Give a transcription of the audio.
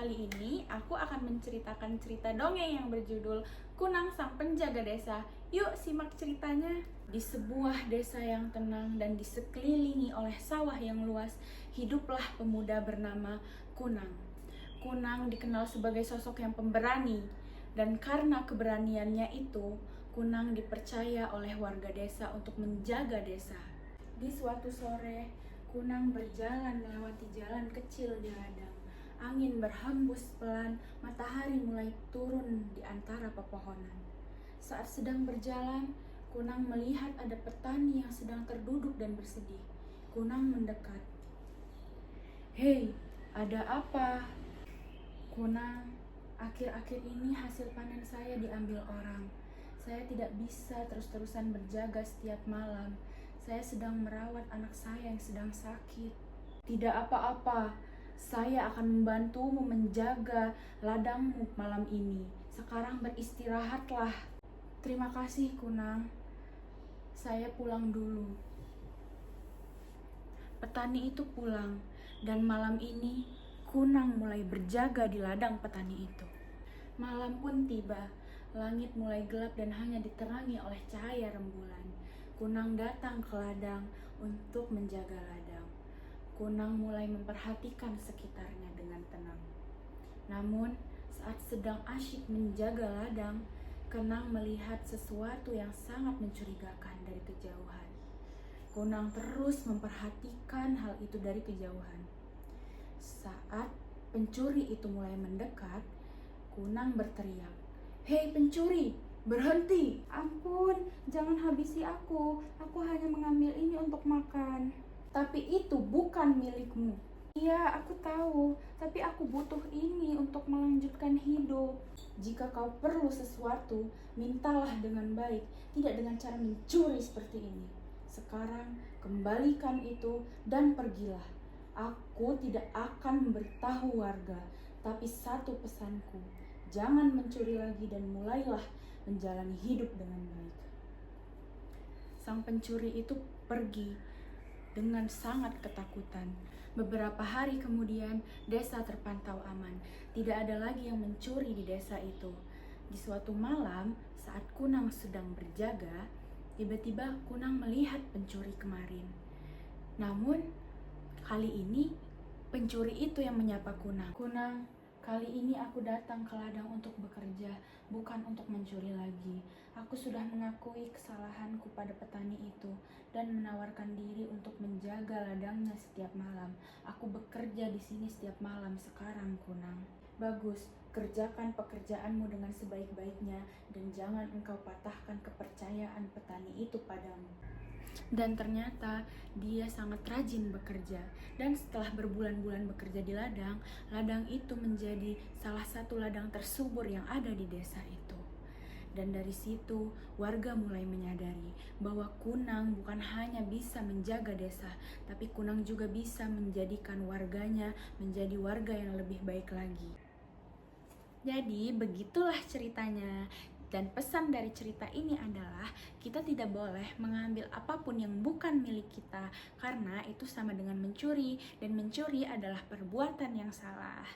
Kali ini aku akan menceritakan cerita dongeng yang berjudul Kunang Sang Penjaga Desa. Yuk simak ceritanya. Di sebuah desa yang tenang dan disekelilingi oleh sawah yang luas, hiduplah pemuda bernama Kunang. Kunang dikenal sebagai sosok yang pemberani, dan karena keberaniannya itu, Kunang dipercaya oleh warga desa untuk menjaga desa. Di suatu sore, Kunang berjalan melewati jalan kecil di ladang. Angin berhembus pelan, matahari mulai turun di antara pepohonan. Saat sedang berjalan, Kunang melihat ada petani yang sedang terduduk dan bersedih. Kunang mendekat. "Hei, ada apa?" "Kunang, akhir-akhir ini hasil panen saya diambil orang. Saya tidak bisa terus-terusan berjaga setiap malam. Saya sedang merawat anak saya yang sedang sakit." "Tidak apa-apa, saya akan membantumu menjaga ladangmu malam ini. Sekarang beristirahatlah." "Terima kasih, Kunang. Saya pulang dulu." Petani itu pulang, dan malam ini Kunang mulai berjaga di ladang petani itu. Malam pun tiba, langit mulai gelap dan hanya diterangi oleh cahaya rembulan. Kunang datang ke ladang untuk menjaga ladang. Kunang mulai memperhatikan sekitarnya dengan tenang. Namun, saat sedang asyik menjaga ladang, Kunang melihat sesuatu yang sangat mencurigakan dari kejauhan. Kunang terus memperhatikan hal itu dari kejauhan. Saat pencuri itu mulai mendekat, Kunang berteriak, "Hei pencuri, berhenti! Ampun, jangan habisi aku. Aku hanya mengambil ini untuk makan." "Tapi itu bukan milikmu." "Iya, aku tahu, tapi aku butuh ini untuk melanjutkan hidup." "Jika kau perlu sesuatu, mintalah dengan baik, tidak dengan cara mencuri seperti ini. Sekarang kembalikan itu dan pergilah. Aku tidak akan memberitahu warga, tapi satu pesanku, jangan mencuri lagi dan mulailah menjalani hidup dengan baik." Sang pencuri itu pergi dengan sangat ketakutan. Beberapa hari kemudian, desa terpantau aman. Tidak ada lagi yang mencuri di desa itu. Di suatu malam, saat Kunang sedang berjaga, tiba-tiba Kunang melihat pencuri kemarin. Namun, kali ini pencuri itu yang menyapa Kunang. "Kunang, kali ini aku datang ke ladang untuk bekerja, bukan untuk mencuri lagi. Aku sudah mengakui kesalahanku pada petani itu dan menawarkan diri untuk menjaga ladangnya setiap malam. Aku bekerja di sini setiap malam sekarang, Kunang." "Bagus, kerjakan pekerjaanmu dengan sebaik-baiknya dan jangan engkau patahkan kepercayaan petani itu padamu." Dan ternyata dia sangat rajin bekerja. Dan setelah berbulan-bulan bekerja di ladang, ladang itu menjadi salah satu ladang tersubur yang ada di desa itu. Dan dari situ warga mulai menyadari bahwa Kunang bukan hanya bisa menjaga desa, tapi Kunang juga bisa menjadikan warganya menjadi warga yang lebih baik lagi. Jadi begitulah ceritanya. Dan pesan dari cerita ini adalah kita tidak boleh mengambil apapun yang bukan milik kita, karena itu sama dengan mencuri, dan mencuri adalah perbuatan yang salah.